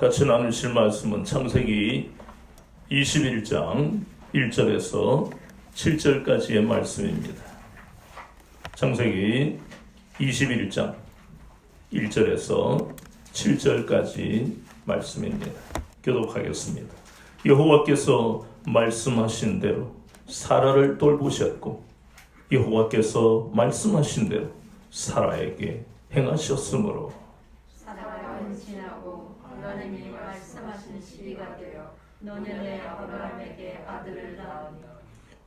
같이 나누실 말씀은 창세기 21장 1절에서 7절까지의 말씀입니다. 창세기 21장 1절에서 7절까지 말씀입니다. 교독하겠습니다. 여호와께서 말씀하신 대로 사라를 돌보셨고 여호와께서 말씀하신 대로 사라에게 행하셨으므로 사라가 임신하고 하나님이 말씀하신 시기가 되어 노년에 아브라함에게 아들을 낳으니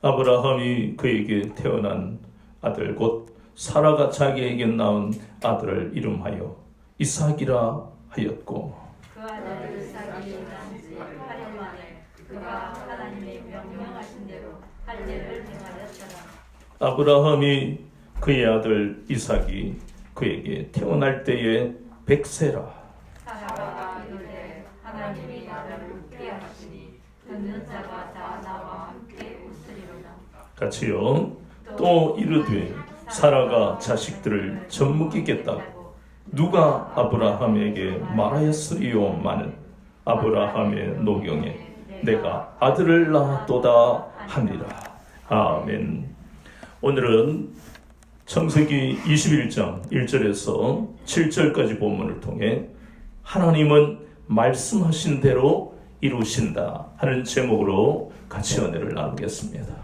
아브라함이 그에게 태어난 아들 곧 사라가 자기에게 낳은 아들을 이름하여 이삭이라 하였고 그 아들 이삭이 난 지 8년 만에 그가 하나님의 명령하신 대로 할례를 행하였더라. 아브라함이 그의 아들 이삭이 그에게 태어날 때에 100세라. 사라가 이르되 하나님이 나를 웃게 하시니 듣는 자가 다 나와 함께 웃으리로다. 같이요. 또 이르되 사라가 자식들을 젖먹이겠다고 누가 아브라함에게 말하였으리요마는 아브라함의 노경에 내가 아들을 낳았도다 하니라. 아멘. 오늘은 창세기 21장 1절에서 7절까지 본문을 통해 하나님은 말씀하신 대로 이루신다 하는 제목으로 같이 은혜를 나누겠습니다.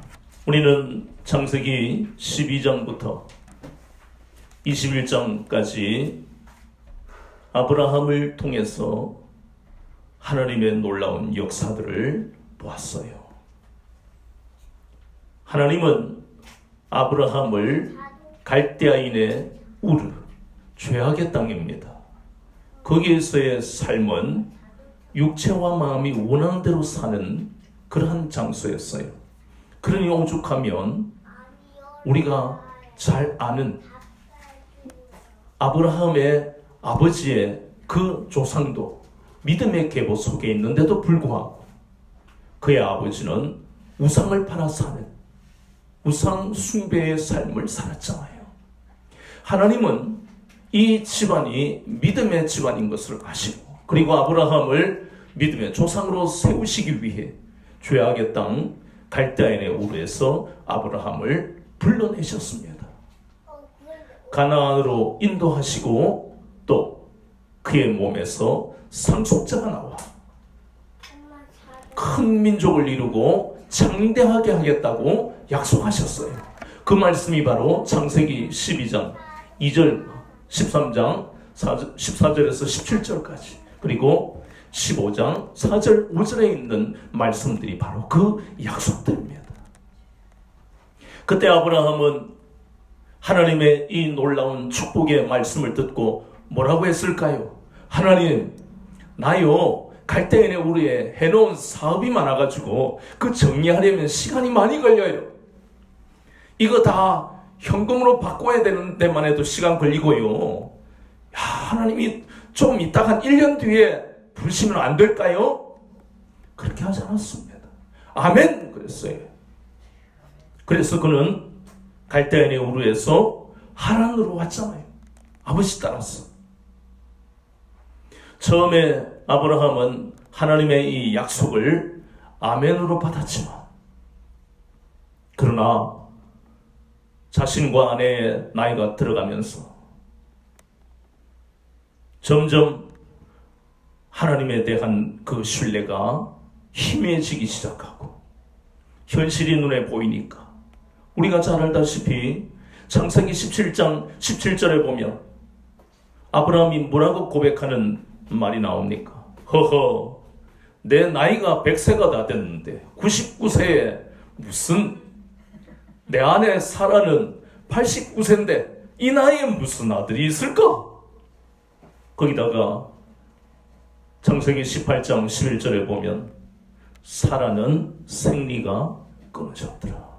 우리는 창세기 12장부터 21장까지 아브라함을 통해서 하나님의 놀라운 역사들을 보았어요. 하나님은 아브라함을 갈대아인의 우르, 죄악의 땅입니다. 거기에서의 삶은 육체와 마음이 원하는 대로 사는 그러한 장소였어요. 그러니 오죽하면 우리가 잘 아는 아브라함의 아버지의 그 조상도 믿음의 계보 속에 있는데도 불구하고 그의 아버지는 우상을 팔아 사는 우상 숭배의 삶을 살았잖아요. 하나님은 이 집안이 믿음의 집안인 것을 아시고 그리고 아브라함을 믿음의 조상으로 세우시기 위해 죄악의 땅 갈대아인의 우르에서 아브라함을 불러내셨습니다. 가나안으로 인도하시고 또 그의 몸에서 상속자가 나와 큰 민족을 이루고 장대하게 하겠다고 약속하셨어요. 그 말씀이 바로 창세기 12장 2절 13장 14절에서 17절까지 그리고 15장 4절 5절에 있는 말씀들이 바로 그 약속들입니다. 그때 아브라함은 하나님의 이 놀라운 축복의 말씀을 듣고 뭐라고 했을까요? 하나님, 나요 갈대인의 우리에 해놓은 사업이 많아가지고 그 정리하려면 시간이 많이 걸려요. 이거 다 현금으로 바꿔야 되는 데만 해도 시간 걸리고요. 야, 하나님이 좀 이따가 한 1년 뒤에 부르시면 안 될까요? 그렇게 하지 않았습니다. 아멘! 그랬어요. 그래서 그는 갈대아인의 우르에서 하란으로 왔잖아요. 아버지 따라서. 처음에 아브라함은 하나님의 이 약속을 아멘으로 받았지만 그러나 자신과 아내의 나이가 들어가면서 점점 하나님에 대한 그 신뢰가 희미해지기 시작하고 현실이 눈에 보이니까 우리가 잘 알다시피 창세기 17장 17절에 보면 아브라함이 뭐라고 고백하는 말이 나옵니까? 허허, 내 나이가 100세가 다 됐는데 99세에 무슨 내 아내 사라는 89세인데 이 나이에 무슨 아들이 있을까? 거기다가 창세기 18장 11절에 보면 사라는 생리가 끊어졌더라.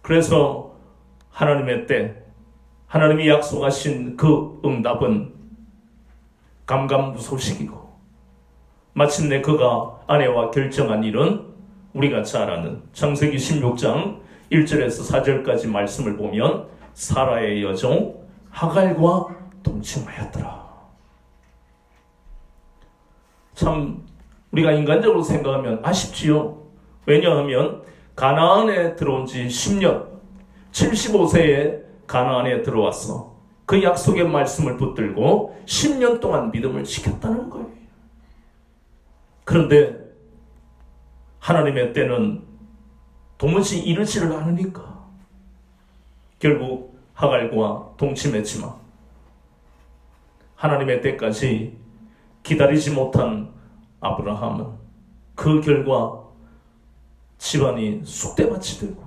그래서 하나님의 때 하나님이 약속하신 그 응답은 감감무소식이고 마침내 그가 아내와 결정한 일은 우리가 잘 아는 창세기 16장 1절에서 4절까지 말씀을 보면 사라의 여종 하갈과 동침하였더라. 참 우리가 인간적으로 생각하면 아쉽지요. 왜냐하면 가나안에 들어온 지 10년, 75세에 가나안에 들어왔어. 그 약속의 말씀을 붙들고 10년 동안 믿음을 지켰다는 거예요. 그런데 하나님의 때는 도무지 이르지를 않으니까 결국 하갈과 동침했지만 하나님의 때까지 기다리지 못한 아브라함은 그 결과 집안이 쑥대밭이 되고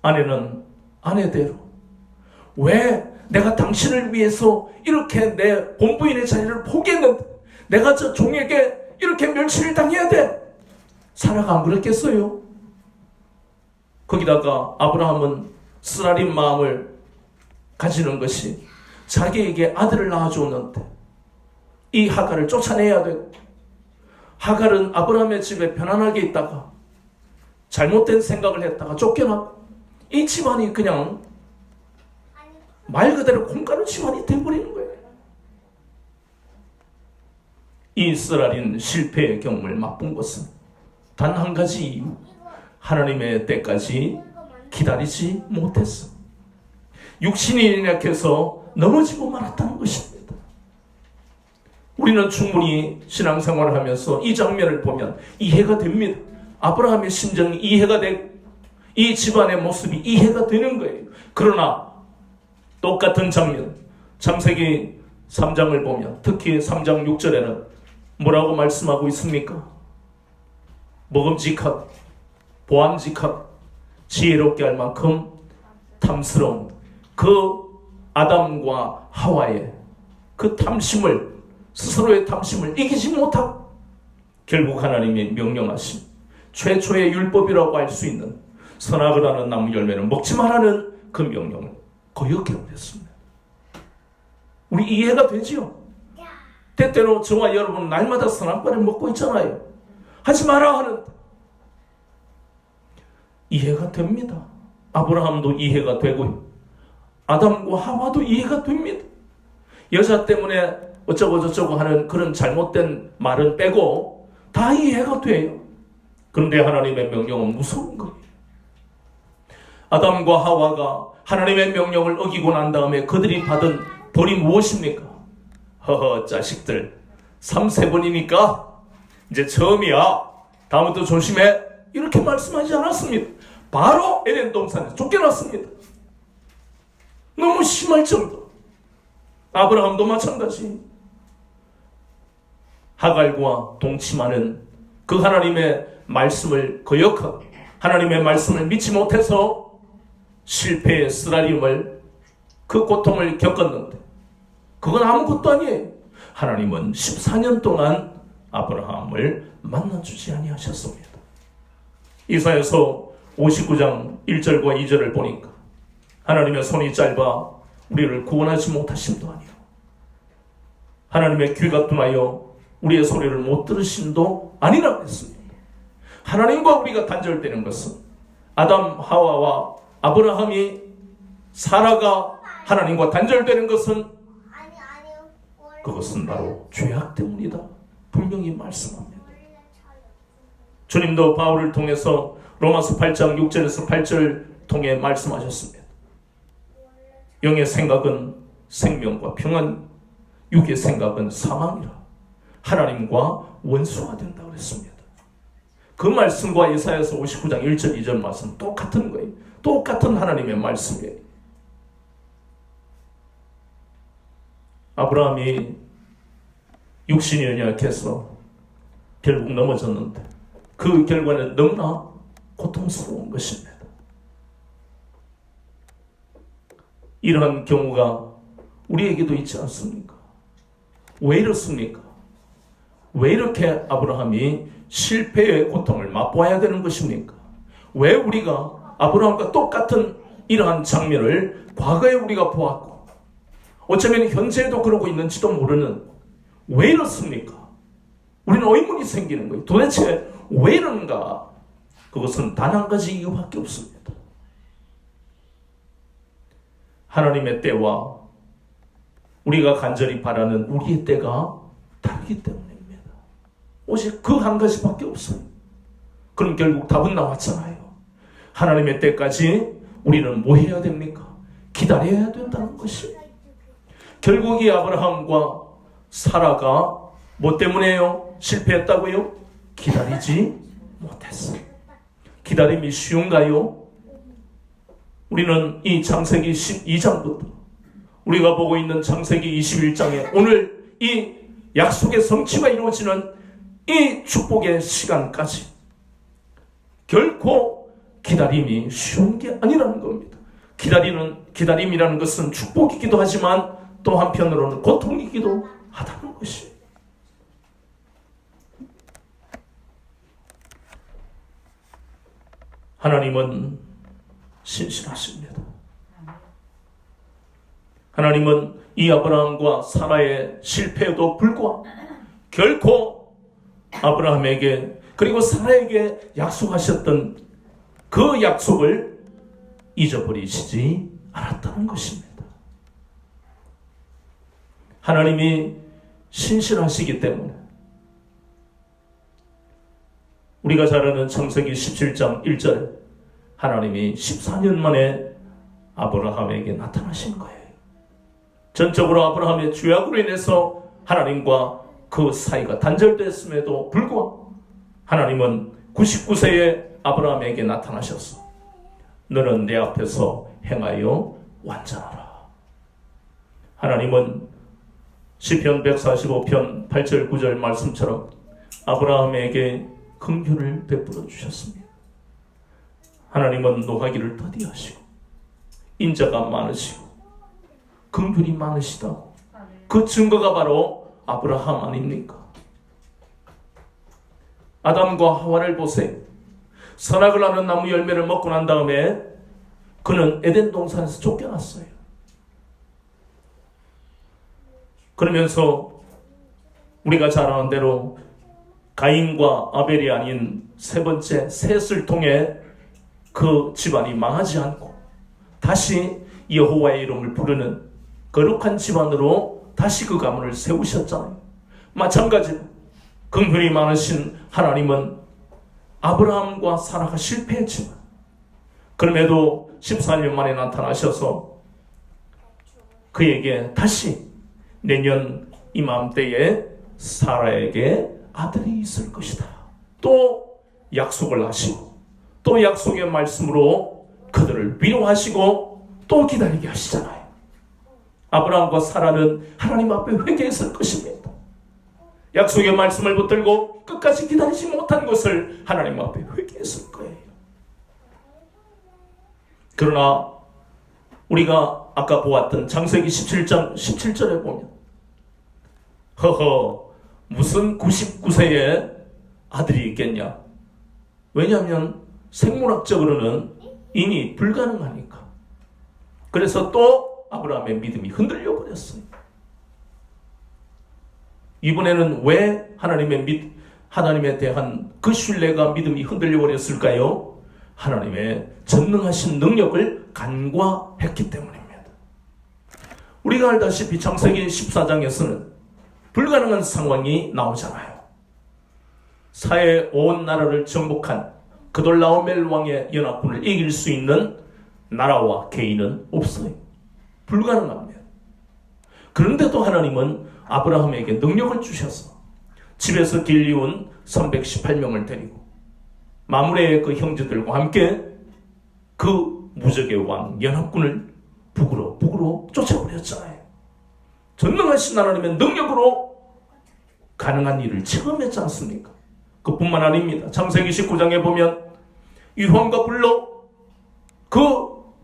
아내는 아내대로 왜 내가 당신을 위해서 이렇게 내 본부인의 자리를 포기했는데 내가 저 종에게 이렇게 멸시를 당해야 돼? 사라가 안 그랬겠어요? 거기다가 아브라함은 쓰라린 마음을 가지는 것이 자기에게 아들을 낳아주었는데 이 하갈을 쫓아내야 되고 하갈은 아브라함의 집에 편안하게 있다가 잘못된 생각을 했다가 쫓겨나고 이 집안이 그냥 말 그대로 콩가루 집안이 돼버리는 거예요. 이 쓰라린 실패의 경험을 맛본 것은 단 한 가지 이유, 하나님의 때까지 기다리지 못했어. 육신이 연약해서 넘어지고 말았다는 것입니다. 우리는 충분히 신앙생활을 하면서 이 장면을 보면 이해가 됩니다. 아브라함의 심정이 이해가 되고 이 집안의 모습이 이해가 되는 거예요. 그러나 똑같은 장면, 창세기 3장을 보면 특히 3장 6절에는 뭐라고 말씀하고 있습니까? 먹음직하고 보암직하고 지혜롭게 할 만큼 탐스러운 그 아담과 하와의 그 탐심을, 스스로의 탐심을 이기지 못하고 결국 하나님이 명령하신 최초의 율법이라고 할 수 있는 선악을 하는 나무 열매는 먹지 말라는 그 명령을 거역하게 됐습니다. 우리 이해가 되지요? 때때로 저와 여러분은 날마다 선악과를 먹고 있잖아요. 하지 마라 하는 이해가 됩니다. 아브라함도 이해가 되고요. 아담과 하와도 이해가 됩니다. 여자 때문에 어쩌고 저쩌고 하는 그런 잘못된 말은 빼고 다 이해가 돼요. 그런데 하나님의 명령은 무서운 거예요. 아담과 하와가 하나님의 명령을 어기고 난 다음에 그들이 받은 벌이 무엇입니까? 허허 자식들 3세번이니까 이제 처음이야. 다음부터 조심해. 이렇게 말씀하지 않았습니다. 바로 에덴 동산에서 쫓겨났습니다. 너무 심할 정도. 아브라함도 마찬가지. 하갈과 동침하는 그 하나님의 말씀을 거역하고 하나님의 말씀을 믿지 못해서 실패의 쓰라림을 그 고통을 겪었는데 그건 아무것도 아니에요. 하나님은 14년 동안 아브라함을 만나주지 아니하셨습니다. 이사야서 59장 1절과 2절을 보니까 하나님의 손이 짧아 우리를 구원하지 못하심도 아니요 하나님의 귀가 둔하여 우리의 소리를 못 들으심도 아니라고 했습니다. 하나님과 우리가 단절되는 것은 아담 하와와 아브라함이 사라가 하나님과 단절되는 것은 그것은 바로 죄악 때문이다. 분명히 말씀합니다. 주님도 바울을 통해서 로마서 8장 6절에서 8절 통해 말씀하셨습니다. 영의 생각은 생명과 평안, 육의 생각은 사망이라. 하나님과 원수가 된다고 그랬습니다. 그 말씀과 예사야서 59장 1절 2절 말씀 똑같은 거예요. 똑같은 하나님의 말씀이에요. 아브라함이 육신이 연약해서 결국 넘어졌는데 그 결과는 너무나 고통스러운 것입니다. 이러한 경우가 우리에게도 있지 않습니까? 왜 이렇습니까? 왜 이렇게 아브라함이 실패의 고통을 맛보아야 되는 것입니까? 왜 우리가 아브라함과 똑같은 이러한 장면을 과거에 우리가 보았고 어쩌면 현재에도 그러고 있는지도 모르는 왜 이렇습니까? 우리는 의문이 생기는 거예요. 도대체 왜 이런가? 그것은 단 한 가지 이유밖에 없습니다. 하나님의 때와 우리가 간절히 바라는 우리의 때가 다르기 때문입니다. 오직 그 한 가지밖에 없어요. 그럼 결국 답은 나왔잖아요. 하나님의 때까지 우리는 뭐 해야 됩니까? 기다려야 된다는 것이에요. 결국 이 아브라함과 사라가 뭐 때문에요? 실패했다고요? 기다리지 못했어요. 기다림이 쉬운가요? 우리는 이 창세기 12장부터 우리가 보고 있는 창세기 21장에 오늘 이 약속의 성취가 이루어지는 이 축복의 시간까지 결코 기다림이 쉬운 게 아니라는 겁니다. 기다림이라는 것은 축복이기도 하지만 또 한편으로는 고통이기도 하다는 것이에요. 하나님은 신실하십니다. 하나님은 이 아브라함과 사라의 실패에도 불구하고 결코 아브라함에게 그리고 사라에게 약속하셨던 그 약속을 잊어버리시지 않았다는 것입니다. 하나님이 신실하시기 때문에 우리가 잘 아는 창세기 17장 1절에 하나님이 14년 만에 아브라함에게 나타나신 거예요. 전적으로 아브라함의 죄악으로 인해서 하나님과 그 사이가 단절됐음에도 불구하고 하나님은 99세에 아브라함에게 나타나셔서 너는 내 앞에서 행하여 완전하라. 하나님은 시편 145편 8절 9절 말씀처럼 아브라함에게 긍휼을 베풀어 주셨습니다. 하나님은 노하기를 더디하시고 인자가 많으시고 긍휼이 많으시다고 그 증거가 바로 아브라함 아닙니까? 아담과 하와를 보세요. 선악을 하는 나무 열매를 먹고 난 다음에 그는 에덴 동산에서 쫓겨났어요. 그러면서 우리가 잘 아는 대로 가인과 아벨이 아닌 세 번째 셋을 통해 그 집안이 망하지 않고 다시 여호와의 이름을 부르는 거룩한 집안으로 다시 그 가문을 세우셨잖아요. 마찬가지로 긍휼이 많으신 하나님은 아브라함과 사라가 실패했지만 그럼에도 14년 만에 나타나셔서 그에게 다시 내년 이맘때에 사라에게 아들이 있을 것이다. 또 약속을 하시고 또 약속의 말씀으로 그들을 위로하시고 또 기다리게 하시잖아요. 아브라함과 사라는 하나님 앞에 회개했을 것입니다. 약속의 말씀을 붙들고 끝까지 기다리지 못한 것을 하나님 앞에 회개했을 거예요. 그러나 우리가 아까 보았던 창세기 17장 17절에 보면 허허 무슨 99세에 아들이 있겠냐? 왜냐하면 생물학적으로는 이미 불가능하니까. 그래서 또 아브라함의 믿음이 흔들려 버렸어요. 이번에는 왜 하나님에 대한 그 신뢰가 믿음이 흔들려 버렸을까요? 하나님의 전능하신 능력을 간과했기 때문입니다. 우리가 알다시피 창세기 14장에서는 불가능한 상황이 나오잖아요. 사해 온 나라를 정복한 그돌라오멜 왕의 연합군을 이길 수 있는 나라와 개인은 없어요. 불가능합니다. 그런데도 하나님은 아브라함에게 능력을 주셔서 집에서 길리운 318명을 데리고 마므레의 그 형제들과 함께 그 무적의 왕 연합군을 북으로 쫓아버렸잖아요. 전능하신 하나님의 능력으로 가능한 일을 체험했지 않습니까? 그뿐만 아닙니다. 창세기 19장에 보면 유황과 불로 그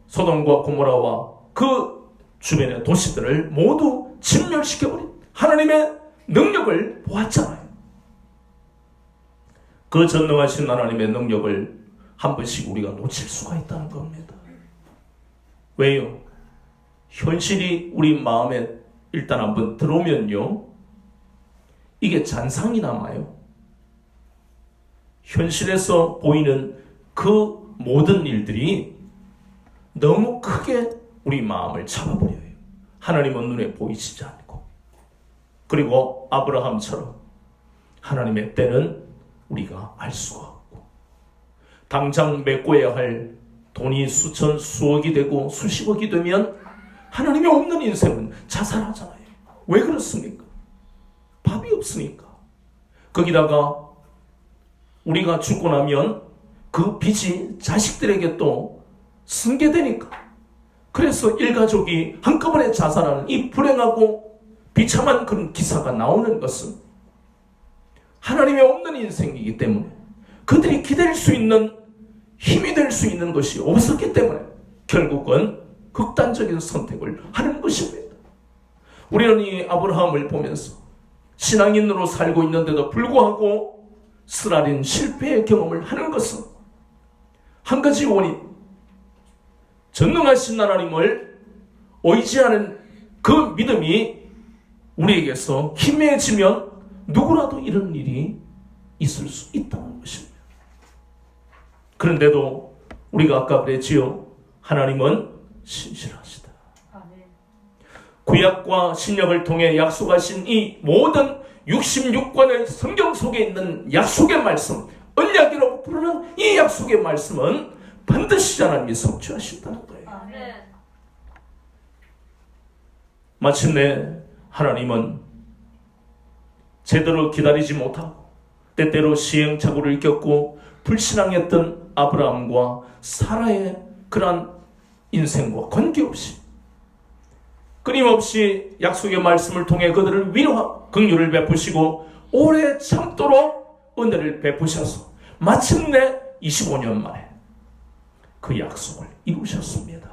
소돔과 고모라와 그 주변의 도시들을 모두 진멸시켜버린 하나님의 능력을 보았잖아요. 그 전능하신 하나님의 능력을 한 번씩 우리가 놓칠 수가 있다는 겁니다. 왜요? 현실이 우리 마음에 일단 한번 들어오면요, 이게 잔상이 남아요. 현실에서 보이는 그 모든 일들이 너무 크게 우리 마음을 잡아버려요. 하나님은 눈에 보이시지 않고. 그리고 아브라함처럼 하나님의 때는 우리가 알 수가 없고, 당장 메꿔야 할 돈이 수천 수억이 되고 수십억이 되면 하나님이 없는 인생은 자살하잖아요. 왜 그렇습니까? 밥이 없으니까. 거기다가 우리가 죽고 나면 그 빚이 자식들에게 또 승계되니까. 그래서 일가족이 한꺼번에 자살하는 이 불행하고 비참한 그런 기사가 나오는 것은 하나님이 없는 인생이기 때문에, 그들이 기댈 수 있는 힘이 될 수 있는 것이 없었기 때문에 결국은 극단적인 선택을 하는 것입니다. 우리는 이 아브라함을 보면서 신앙인으로 살고 있는데도 불구하고 쓰라린 실패의 경험을 하는 것은 한 가지 원인, 전능하신 하나님을 의지하는 그 믿음이 우리에게서 희미해지면 누구라도 이런 일이 있을 수 있다는 것입니다. 그런데도 우리가 아까 그랬지요. 하나님은 신실하시다. 구약과 신약을 통해 약속하신 이 모든 66권의 성경 속에 있는 약속의 말씀, 언약이라고 부르는 이 약속의 말씀은 반드시 하나님이 성취하신다는 거예요. 마침내 하나님은 제대로 기다리지 못하고 때때로 시행착오를 겪고 불신앙했던 아브라함과 사라의 그러한 인생과 관계없이 끊임없이 약속의 말씀을 통해 그들을 위로하고 긍휼을 베푸시고 오래 참도록 은혜를 베푸셔서 마침내 25년 만에 그 약속을 이루셨습니다.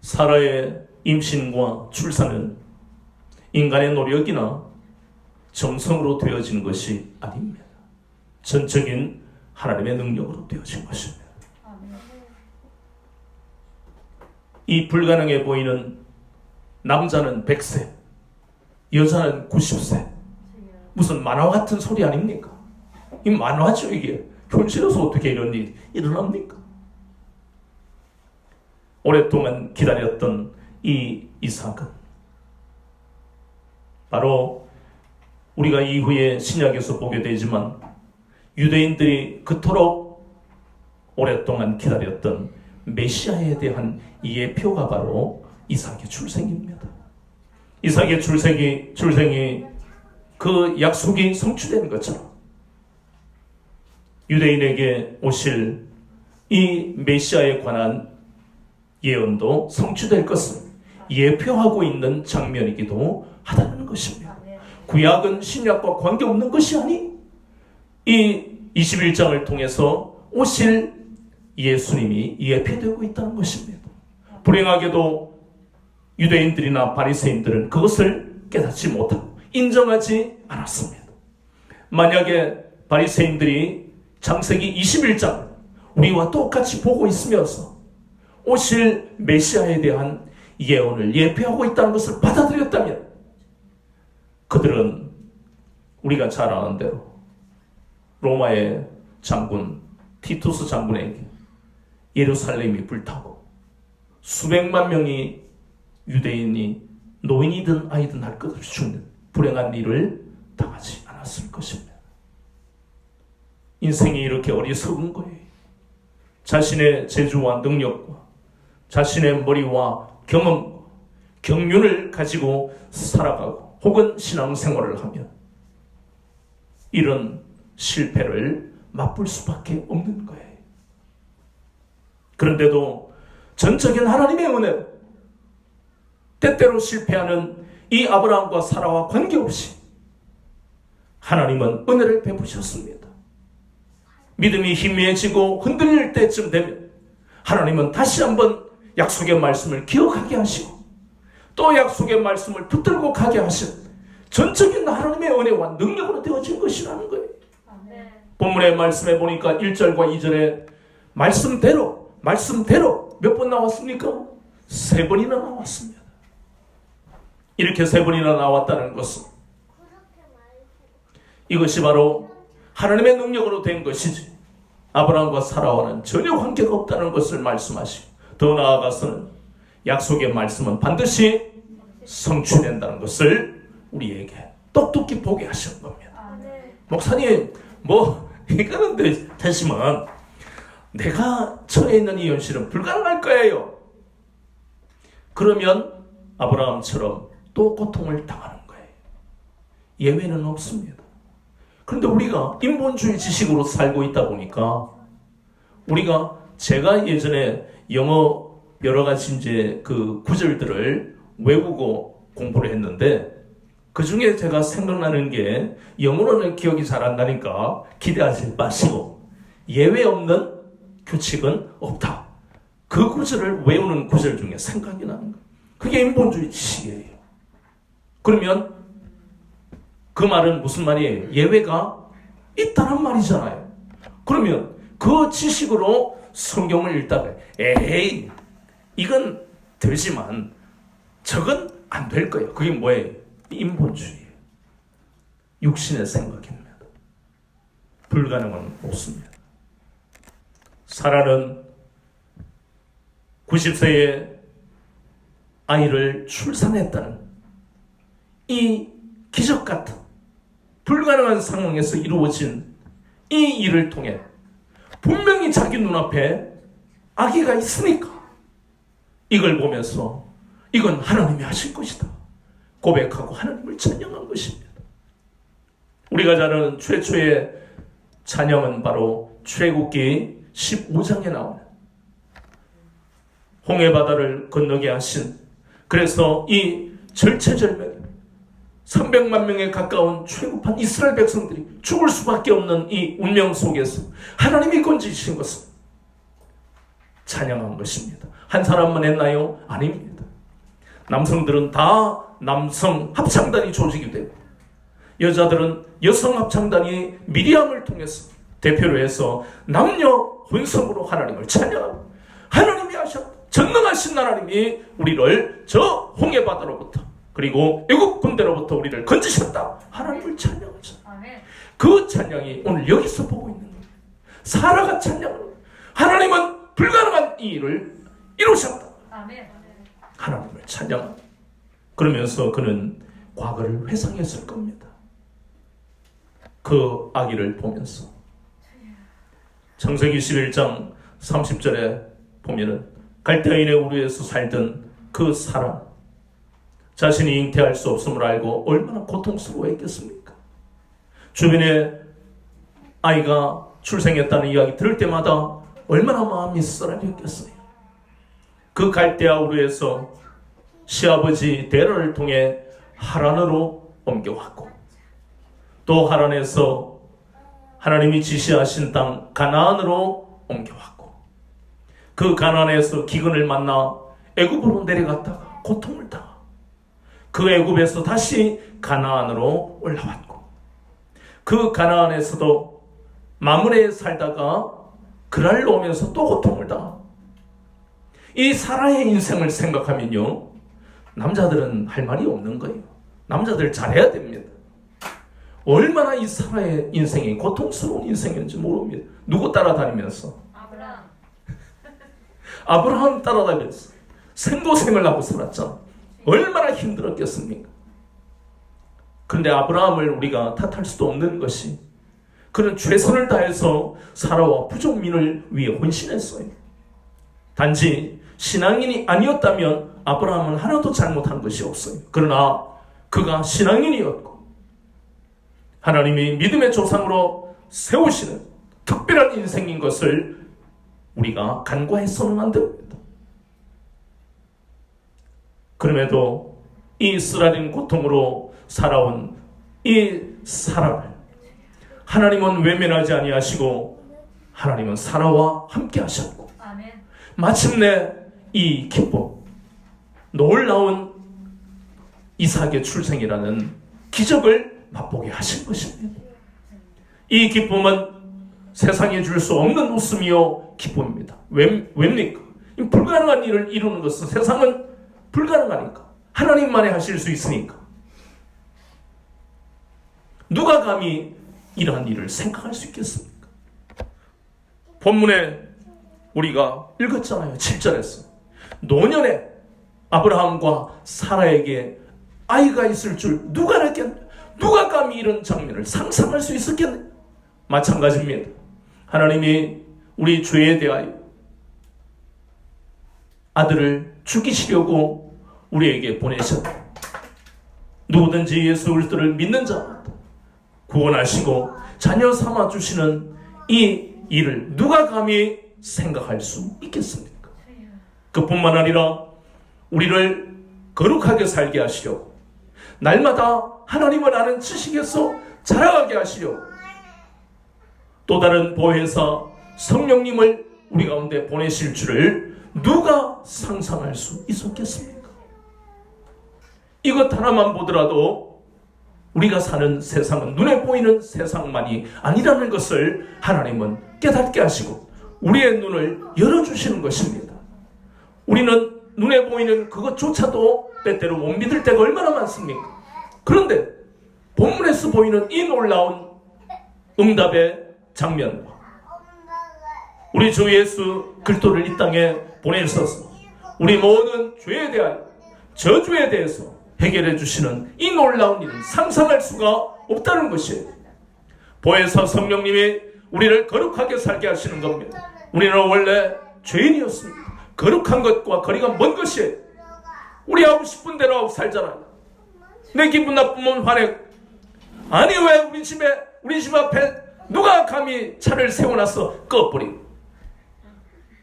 사라의 임신과 출산은 인간의 노력이나 정성으로 되어진 것이 아닙니다. 전적인 하나님의 능력으로 되어진 것입니다. 이 불가능해 보이는 남자는 100세, 여자는 90세. 무슨 만화 같은 소리 아닙니까? 이 만화죠, 이게. 현실에서 어떻게 이런 일이 일어납니까? 오랫동안 기다렸던 이 이삭은 바로 우리가 이후에 신약에서 보게 되지만 유대인들이 그토록 오랫동안 기다렸던 메시아에 대한 예표가 바로 이삭의 출생입니다. 이삭의 출생이 그 약속이 성취된 것처럼 유대인에게 오실 이 메시아에 관한 예언도 성취될 것을 예표하고 있는 장면이기도 하다는 것입니다. 구약은 신약과 관계없는 것이 아니, 이 21장을 통해서 오실 예수님이 예표되고 있다는 것입니다. 불행하게도 유대인들이나 바리새인들은 그것을 깨닫지 못하고 인정하지 않았습니다. 만약에 바리새인들이 창세기 21장 우리와 똑같이 보고 있으면서 오실 메시아에 대한 예언을 예표하고 있다는 것을 받아들였다면 그들은 우리가 잘 아는 대로 로마의 장군 티투스 장군에게 예루살렘이 불타고 수백만 명이 유대인이 노인이든 아이든 할 것 없이 죽는 불행한 일을 당하지 않았을 것입니다. 인생이 이렇게 어리석은 거예요. 자신의 재주와 능력과 자신의 머리와 경험과 경륜을 가지고 살아가고 혹은 신앙생활을 하면 이런 실패를 맛볼 수밖에 없는 거예요. 그런데도 전적인 하나님의 은혜로 때때로 실패하는 이 아브라함과 사라와 관계없이 하나님은 은혜를 베푸셨습니다. 믿음이 희미해지고 흔들릴 때쯤 되면 하나님은 다시 한번 약속의 말씀을 기억하게 하시고 또 약속의 말씀을 붙들고 가게 하신 전적인 하나님의 은혜와 능력으로 되어진 것이라는 거예요. 본문의 말씀에 보니까 1절과 2절에 말씀대로 몇 번 나왔습니까? 3번이나 나왔습니다. 이렇게 3번이나 나왔다는 것은 이것이 바로 하나님의 능력으로 된 것이지 아브라함과 사라와는 전혀 관계가 없다는 것을 말씀하시고 더 나아가서는 약속의 말씀은 반드시 성취된다는 것을 우리에게 똑똑히 보게 하시는 겁니다. 목사님, 이거는 되지만 내가 처해 있는 이 현실은 불가능할 거예요. 그러면 아브라함처럼 또 고통을 당하는 거예요. 예외는 없습니다. 그런데 우리가 인본주의 지식으로 살고 있다 보니까 제가 예전에 영어 여러 가지 이제 그 구절들을 외우고 공부를 했는데 그 중에 제가 생각나는 게 영어로는 기억이 잘 안 나니까 기대하지 마시고 예외 없는 규칙은 없다. 그 구절을 외우는 구절 중에 생각이 나는 거예요. 그게 인본주의 지식이에요. 그러면 그 말은 무슨 말이에요? 예외가 있다는 말이잖아요. 그러면 그 지식으로 성경을 읽다가 에이 이건 되지만 저건 안 될 거예요. 그게 뭐예요? 인본주의예요. 육신의 생각입니다. 불가능은 없습니다. 사라는 90세에 아이를 출산했다는 이 기적 같은 불가능한 상황에서 이루어진 이 일을 통해 분명히 자기 눈앞에 아기가 있으니까 이걸 보면서 이건 하나님이 하실 것이다 고백하고 하나님을 찬양한 것입니다. 우리가 잘 아는 최초의 찬양은 바로 출애굽기 15장에 나오는 홍해바다를 건너게 하신, 그래서 이 절체절명 300만 명에 가까운 출애굽한 이스라엘 백성들이 죽을 수밖에 없는 이 운명 속에서 하나님이 건지신 것은 찬양한 것입니다. 한 사람만 했나요? 아닙니다. 남성들은 다 남성 합창단이 조직이 되고 여자들은 여성 합창단이 미리암을 통해서 대표로 해서 남녀 혼성으로 하나님을 찬양하고, 하나님이 하셨다. 전능하신 하나님이 우리를 저 홍해바다로부터 그리고 애국 군대로부터 우리를 건지셨다. 하나님을 찬양하죠. 그 찬양이 오늘 여기서 보고 있는 거예요. 사라가 찬양을, 하나님은 불가능한 이 일을 이루셨다. 하나님을 찬양합니다. 그러면서 그는 과거를 회상했을 겁니다. 그 아기를 보면서 창세기 11장 30절에 보면은 갈대아인의 우르에서 살던 그 사람, 자신이 잉태할 수 없음을 알고 얼마나 고통스러워했겠습니까? 주변에 아이가 출생했다는 이야기 들을 때마다 얼마나 마음이 쓰라렸겠어요. 그 갈대아 우르에서 시아버지 데라를 통해 하란으로 옮겨왔고, 또 하란에서 하나님이 지시하신 땅 가나안으로 옮겨왔고, 그 가나안에서 기근을 만나 애굽으로 내려갔다가 고통을 당하고, 그 애굽에서 다시 가나안으로 올라왔고, 그 가나안에서도 마므레에 살다가 그랄로 오면서 또 고통을 당하고, 이 사라의 인생을 생각하면요, 남자들은 할 말이 없는 거예요. 남자들 잘해야 됩니다. 얼마나 이 사라의 인생이 고통스러운 인생인지 모릅니다. 누구 따라다니면서? 아브라함 따라다니면서 생고생을 하고 살았잖아. 얼마나 힘들었겠습니까? 그런데 아브라함을 우리가 탓할 수도 없는 것이, 그는 최선을 다해서 사라와 부족민을 위해 헌신했어요. 단지 신앙인이 아니었다면 아브라함은 하나도 잘못한 것이 없어요. 그러나 그가 신앙인이었고 하나님이 믿음의 조상으로 세우시는 특별한 인생인 것을 우리가 간과해서는 안 됩니다. 그럼에도 이 쓰라린 고통으로 살아온 이 사람을 하나님은 외면하지 아니하시고 하나님은 사라와 함께 하셨고, 마침내 이 기쁨, 놀라운 이삭의 출생이라는 기적을 맛보게 하신 것입니다. 이 기쁨은 세상에 줄 수 없는 웃음이요 기쁨입니다. 왜입니까? 불가능한 일을 이루는 것은 세상은 불가능하니까, 하나님만이 하실 수 있으니까. 누가 감히 이러한 일을 생각할 수 있겠습니까? 본문에 우리가 읽었잖아요. 7절에서 노년에 아브라함과 사라에게 아이가 있을 줄 누가 알았겠냐? 누가 감히 이런 장면을 상상할 수 있었겠냐? 마찬가지입니다. 하나님이 우리 죄에 대하여 아들을 죽이시려고 우리에게 보내셨다. 누구든지 예수 그리스도를 믿는 자마다 구원하시고 자녀 삼아 주시는 이 일을 누가 감히 생각할 수 있겠습니까? 그뿐만 아니라 우리를 거룩하게 살게 하시려고 날마다 하나님을 아는 지식에서 자라가게 하시려고 또 다른 보혜사 성령님을 우리 가운데 보내실 줄을 누가 상상할 수 있었겠습니까? 이것 하나만 보더라도 우리가 사는 세상은 눈에 보이는 세상만이 아니라는 것을 하나님은 깨닫게 하시고 우리의 눈을 열어주시는 것입니다. 우리는 눈에 보이는 그것조차도 때때로 못 믿을 때가 얼마나 많습니까? 그런데 본문에서 보이는 이 놀라운 응답의 장면과 우리 주 예수 그리스도를 이 땅에 보내셔서 우리 모든 죄에 대한 저주에 대해서 해결해 주시는 이 놀라운 일은 상상할 수가 없다는 것이에요. 보혜사 성령님이 우리를 거룩하게 살게 하시는 겁니다. 우리는 원래 죄인이었습니다. 거룩한 것과 거리가 먼 것이에요. 우리 하고 싶은 대로 하고 살잖아요. 내 기분 나쁘면 화내. 아니 왜 우리 집 앞에 누가 감히 차를 세워놔서 꺼버리고.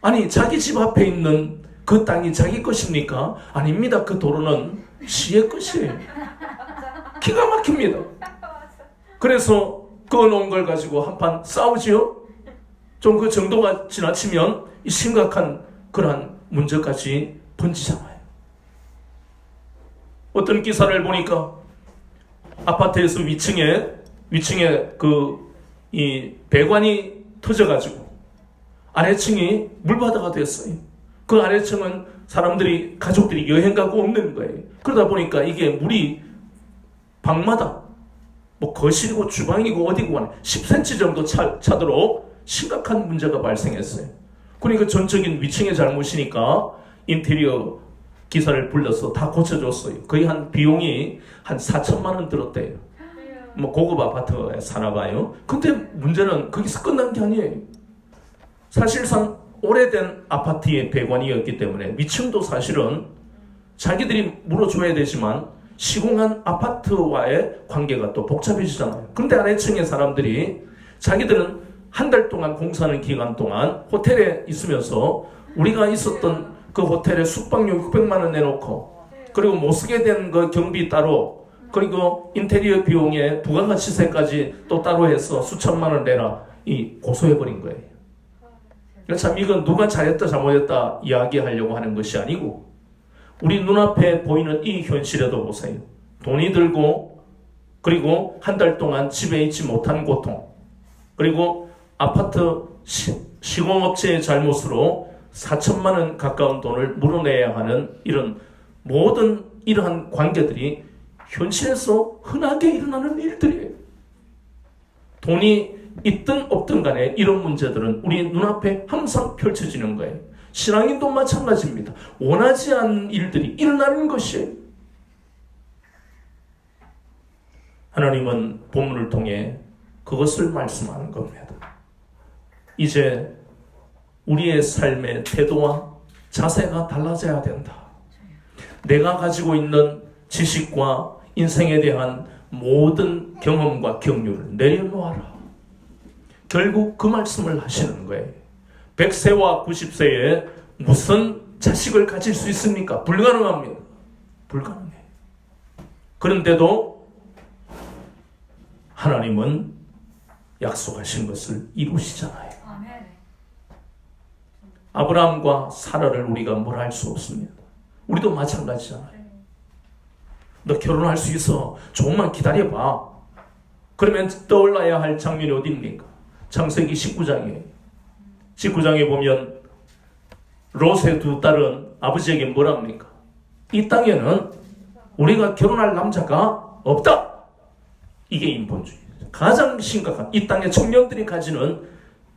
아니 자기 집 앞에 있는 그 땅이 자기 것입니까? 아닙니다. 그 도로는 시의 것이에요. 기가 막힙니다. 그래서 꺼놓은 걸 가지고 한판 싸우지요. 좀 그 정도가 지나치면 이 심각한 그러한 문제까지 번지잖아요. 어떤 기사를 보니까 아파트에서 위층에 이 배관이 터져가지고 아래층이 물바다가 됐어요. 그 아래층은 가족들이 여행 가고 없는 거예요. 그러다 보니까 이게 물이 방마다 뭐 거실이고 주방이고 어디고 한 10cm 정도 차도록 심각한 문제가 발생했어요. 그러니까 전적인 위층의 잘못이니까 인테리어 기사를 불러서 다 고쳐줬어요. 거의 비용이 한 4천만 원 들었대요. 뭐 고급 아파트에 사나 봐요. 근데 문제는 거기서 끝난 게 아니에요. 사실상 오래된 아파트의 배관이었기 때문에 위층도 사실은 자기들이 물어줘야 되지만 시공한 아파트와의 관계가 또 복잡해지잖아요. 그런데 아래층의 사람들이 자기들은 한 달 동안 공사하는 기간 동안 호텔에 있으면서 우리가 있었던 그 호텔에 숙박료 600만 원 내놓고 그리고 못 쓰게 된 그 경비 따로 그리고 인테리어 비용에 부가가치세까지 또 따로 해서 수천만 원 내라 고소해버린 거예요. 참 이건 누가 잘했다 잘못했다 이야기하려고 하는 것이 아니고 우리 눈앞에 보이는 이 현실에도 보세요. 돈이 들고 그리고 한 달 동안 집에 있지 못한 고통 그리고 아파트 시공업체의 잘못으로 4천만 원 가까운 돈을 물어내야 하는 이런 모든 이러한 관계들이 현실에서 흔하게 일어나는 일들이에요. 돈이 있든 없든 간에 이런 문제들은 우리 눈앞에 항상 펼쳐지는 거예요. 신앙인도 마찬가지입니다. 원하지 않는 일들이 일어나는 것이에요. 하나님은 본문을 통해 그것을 말씀하는 겁니다. 이제 우리의 삶의 태도와 자세가 달라져야 된다. 내가 가지고 있는 지식과 인생에 대한 모든 경험과 경륜을 내려놓아라. 결국 그 말씀을 하시는 거예요. 100세와 90세에 무슨 자식을 가질 수 있습니까? 불가능합니다. 불가능해요. 그런데도 하나님은 약속하신 것을 이루시잖아요. 아브라함과 사라를 우리가 뭘 할 수 없습니다. 우리도 마찬가지잖아요. 너 결혼할 수 있어. 조금만 기다려봐. 그러면 떠올라야 할 장면이 어디입니까? 창세기 19장이에요. 19장에 보면 롯의 두 딸은 아버지에게 뭐랍니까? 이 땅에는 우리가 결혼할 남자가 없다. 이게 인본주의. 가장 심각한 이 땅의 청년들이 가지는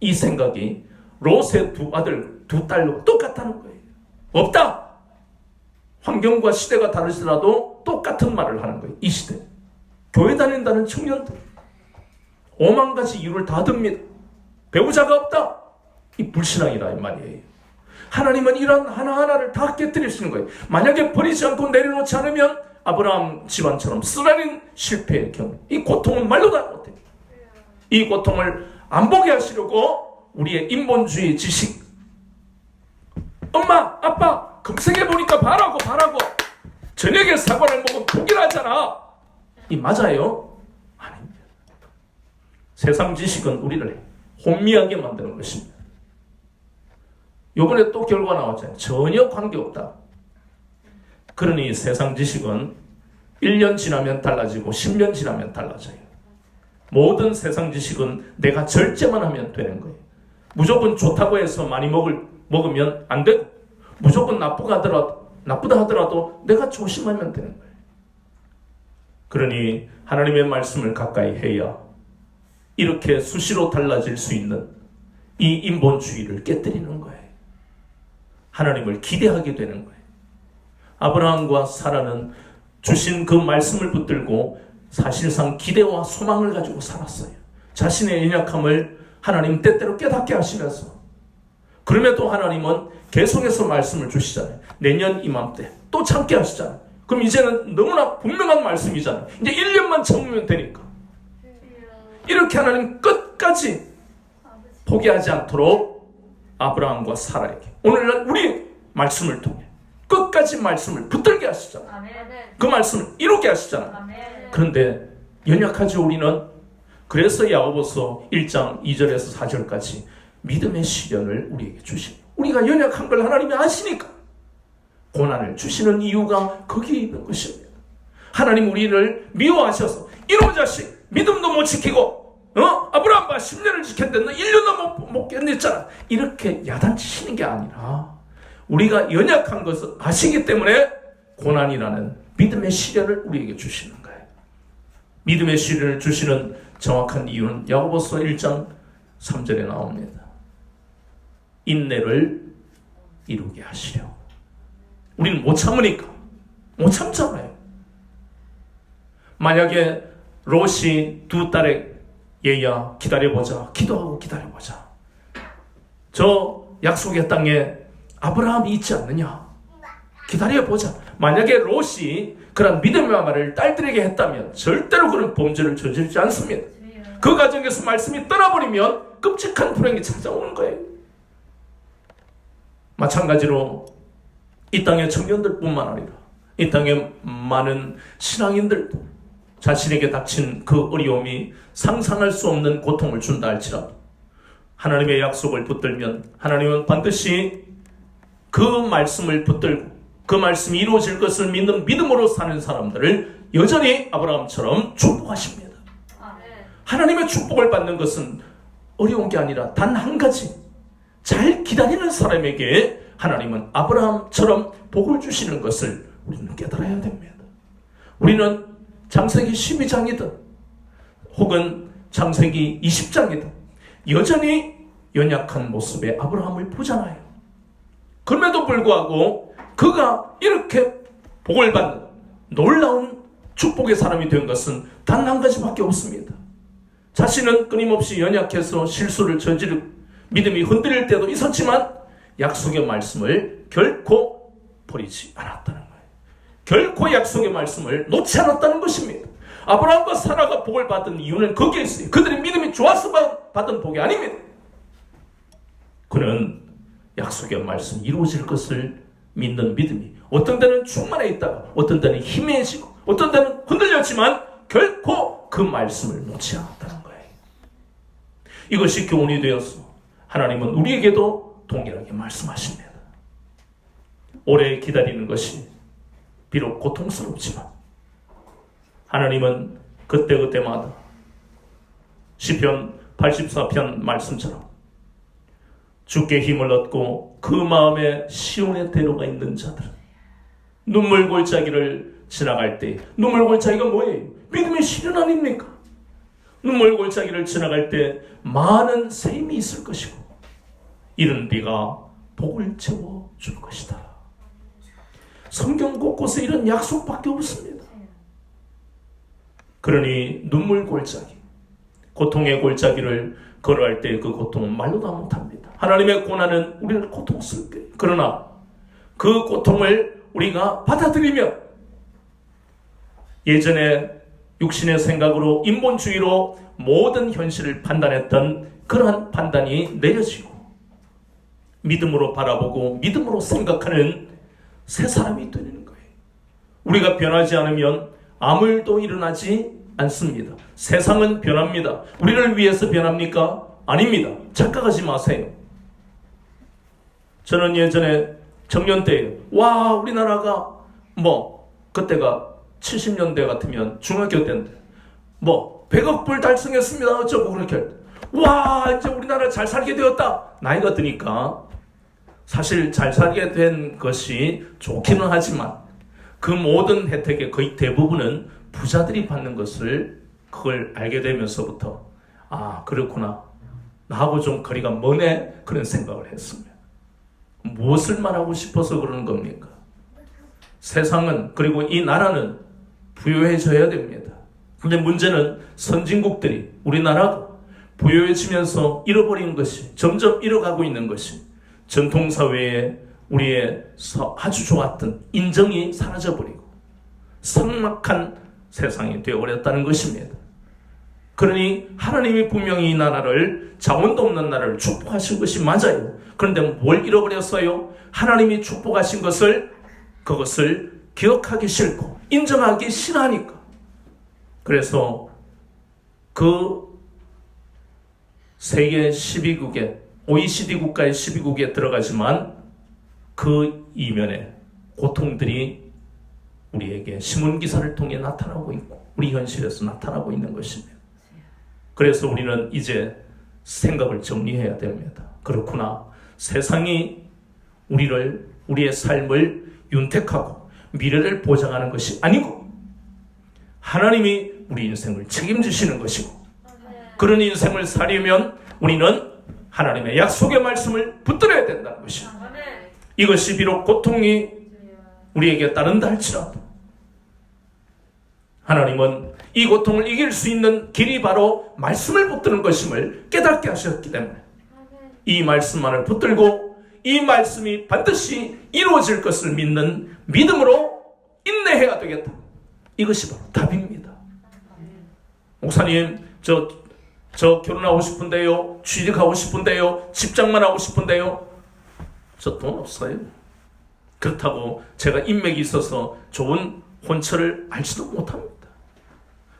이 생각이 롯의 두 아들, 두 딸로 똑같다는 거예요. 없다. 환경과 시대가 다르시더라도 똑같은 말을 하는 거예요. 이 시대. 교회 다닌다는 청년들. 5만 가지 이유를 다 듭니다. 배우자가 없다. 이 불신앙이라 이 말이에요. 하나님은 이런 하나하나를 다 깨뜨리시는 거예요. 만약에 버리지 않고 내려놓지 않으면 아브라함 집안처럼 쓰라린 실패의 경우, 이 고통은 말로 다 못해요. 이 고통을 안 보게 하시려고 우리의 인본주의 지식, 엄마, 아빠 검색해보니까 바라고 저녁에 사과를 먹으면 독일하잖아. 이 맞아요? 아닙니다. 세상 지식은 우리를 혼미하게 만드는 것입니다. 요번에 또 결과 나왔잖아요. 전혀 관계없다. 그러니 세상 지식은 1년 지나면 달라지고 10년 지나면 달라져요. 모든 세상 지식은 내가 절제만 하면 되는 거예요. 무조건 좋다고 해서 많이 먹으면 안 되고, 무조건 나쁘다 하더라도 내가 조심하면 되는 거예요. 그러니 하나님의 말씀을 가까이 해야 이렇게 수시로 달라질 수 있는 이 인본주의를 깨뜨리는 거예요. 하나님을 기대하게 되는 거예요. 아브라함과 사라는 주신 그 말씀을 붙들고 사실상 기대와 소망을 가지고 살았어요. 자신의 연약함을 하나님 때때로 깨닫게 하시면서, 그럼에도 하나님은 계속해서 말씀을 주시잖아요. 내년 이맘때 또 참게 하시잖아요. 그럼 이제는 너무나 분명한 말씀이잖아요. 이제 1년만 참으면 되니까. 이렇게 하나님 끝까지 포기하지 않도록 아브라함과 사라에게 오늘날 우리 말씀을 통해 끝까지 말씀을 붙들게 하시잖아요. 그 말씀을 이루게 하시잖아요. 그런데 연약하죠, 우리는. 그래서 야고보서 1장 2절에서 4절까지 믿음의 시련을 우리에게 주십니다. 우리가 연약한 걸 하나님이 아시니까 고난을 주시는 이유가 거기에 있는 것입니다. 하나님 우리를 미워하셔서 이놈의 자식 믿음도 못 지키고 아브라함과 10년을 지켰는데 너 1년도 못 견뎠잖아. 이렇게 야단치시는 게 아니라 우리가 연약한 것을 아시기 때문에 고난이라는 믿음의 시련을 우리에게 주시는 거예요. 믿음의 시련을 주시는 정확한 이유는 야고보서 1장 3절에 나옵니다. 인내를 이루게 하시려고. 우리는 못 참으니까. 못 참잖아요. 만약에 롯이 두 딸의 얘야 기다려보자. 기도하고 기다려보자. 저 약속의 땅에 아브라함이 있지 않느냐. 기다려보자. 만약에 롯이 그런 믿음의 말을 딸들에게 했다면 절대로 그런 범죄를 저지르지 않습니다. 그 과정에서 말씀이 떠나버리면 끔찍한 불행이 찾아오는 거예요. 마찬가지로 이 땅의 청년들뿐만 아니라 이 땅의 많은 신앙인들도 자신에게 닥친 그 어려움이 상상할 수 없는 고통을 준다 할지라도 하나님의 약속을 붙들면 하나님은 반드시 그 말씀을 붙들고 그 말씀이 이루어질 것을 믿는 믿음으로 사는 사람들을 여전히 아브라함처럼 축복하십니다. 하나님의 축복을 받는 것은 어려운 게 아니라 단 한 가지, 잘 기다리는 사람에게 하나님은 아브라함처럼 복을 주시는 것을 우리는 깨달아야 됩니다. 우리는 창세기 12장이든 혹은 창세기 20장이든 여전히 연약한 모습의 아브라함을 보잖아요. 그럼에도 불구하고 그가 이렇게 복을 받는 놀라운 축복의 사람이 된 것은 단 한 가지밖에 없습니다. 자신은 끊임없이 연약해서 실수를 저지르고 믿음이 흔들릴 때도 있었지만 약속의 말씀을 결코 버리지 않았다는 거예요. 결코 약속의 말씀을 놓지 않았다는 것입니다. 아브라함과 사라가 복을 받은 이유는 거기에 있어요. 그들의 믿음이 좋아서 받은 복이 아닙니다. 그는 약속의 말씀이 이루어질 것을 믿는 믿음이 어떤 때는 충만해 있다가 어떤 때는 희미해지고 어떤 때는 흔들렸지만 결코 그 말씀을 놓지 않았다는 거예요. 이것이 교훈이 되어서 하나님은 우리에게도 동일하게 말씀하십니다. 오래 기다리는 것이 비록 고통스럽지만 하나님은 그때그때마다 시편 84편 말씀처럼 주께 힘을 얻고 그 마음에 시온의 대로가 있는 자들은 눈물 골짜기를 지나갈 때, 눈물 골짜기가 뭐예요? 믿음의 시련 아닙니까? 눈물 골짜기를 지나갈 때 많은 샘이 있을 것이고 이런 네가 복을 채워줄 것이다. 성경 곳곳에 이런 약속밖에 없습니다. 그러니 눈물 골짜기, 고통의 골짜기를 걸어갈 때 그 고통은 말로 다 못합니다. 하나님의 고난은 우리를 고통스럽게, 그러나 그 고통을 우리가 받아들이면 예전에 육신의 생각으로 인본주의로 모든 현실을 판단했던 그러한 판단이 내려지고 믿음으로 바라보고 믿음으로 생각하는 새 사람이 되는 거예요. 우리가 변하지 않으면 아무 일도 일어나지 않습니다. 세상은 변합니다. 우리를 위해서 변합니까? 아닙니다. 착각하지 마세요. 저는 예전에 청년 때 와, 우리나라가 그때가 70년대 같으면 중학교 때인데 100억 불 달성했습니다. 어쩌고 그렇게 할 때 와, 이제 우리나라 잘 살게 되었다. 나이가 드니까 사실 잘 살게 된 것이 좋기는 하지만 그 모든 혜택의 거의 대부분은 부자들이 받는 것을 그걸 알게 되면서부터 아, 그렇구나. 나하고 좀 거리가 머네. 그런 생각을 했습니다. 무엇을 말하고 싶어서 그러는 겁니까? 세상은, 그리고 이 나라는 부유해져야 됩니다. 근데 문제는 선진국들이, 우리나라가 부유해지면서 잃어버린 것이, 점점 잃어가고 있는 것이 전통사회에 우리의 아주 좋았던 인정이 사라져버리고 삭막한 세상이 되어버렸다는 것입니다. 그러니 하나님이 분명히 이 나라를, 자원도 없는 나라를 축복하신 것이 맞아요. 그런데 뭘 잃어버렸어요? 하나님이 축복하신 것을, 그것을 기억하기 싫고 인정하기 싫어하니까. 그래서 그 세계 12국에, OECD 국가의 12국에 들어가지만 그 이면에 고통들이 우리에게 신문기사를 통해 나타나고 있고 우리 현실에서 나타나고 있는 것입니다. 그래서 우리는 이제 생각을 정리해야 됩니다. 그렇구나. 세상이 우리의 삶을 윤택하고 미래를 보장하는 것이 아니고 하나님이 우리 인생을 책임지시는 것이고, 그런 인생을 살려면 우리는 하나님의 약속의 말씀을 붙들어야 된다는 것입니다. 이것이 비록 고통이 우리에게 따른다 할지라도 하나님은 이 고통을 이길 수 있는 길이 바로 말씀을 붙드는 것임을 깨닫게 하셨기 때문에 이 말씀만을 붙들고 이 말씀이 반드시 이루어질 것을 믿는 믿음으로 인내해야 되겠다. 이것이 바로 답입니다. 목사님, 저 결혼하고 싶은데요, 취직하고 싶은데요, 직장만 하고 싶은데요, 저 돈 없어요. 그렇다고 제가 인맥이 있어서 좋은 혼처를 알지도 못합니다.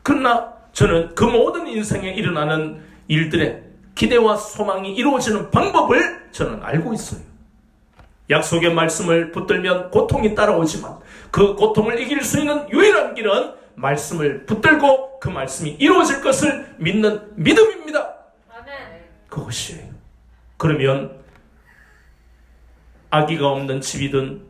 그러나 저는 그 모든 인생에 일어나는 일들의 기대와 소망이 이루어지는 방법을 저는 알고 있어요. 약속의 말씀을 붙들면 고통이 따라오지만 그 고통을 이길 수 있는 유일한 길은 말씀을 붙들고 그 말씀이 이루어질 것을 믿는 믿음입니다. 그것이에요. 그러면 아기가 없는 집이든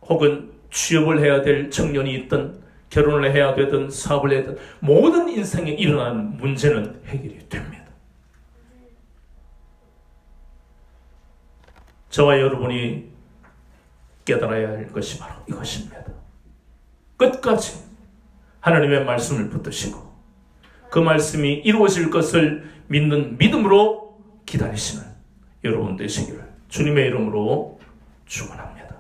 혹은 취업을 해야 될 청년이 있든 결혼을 해야 되든 사업을 해야 되든 모든 인생에 일어나는 문제는 해결이 됩니다. 저와 여러분이 깨달아야 할 것이 바로 이것입니다. 끝까지 하나님의 말씀을 붙드시고 그 말씀이 이루어질 것을 믿는 믿음으로 기다리시는 여러분 되시기를 주님의 이름으로 축원합니다.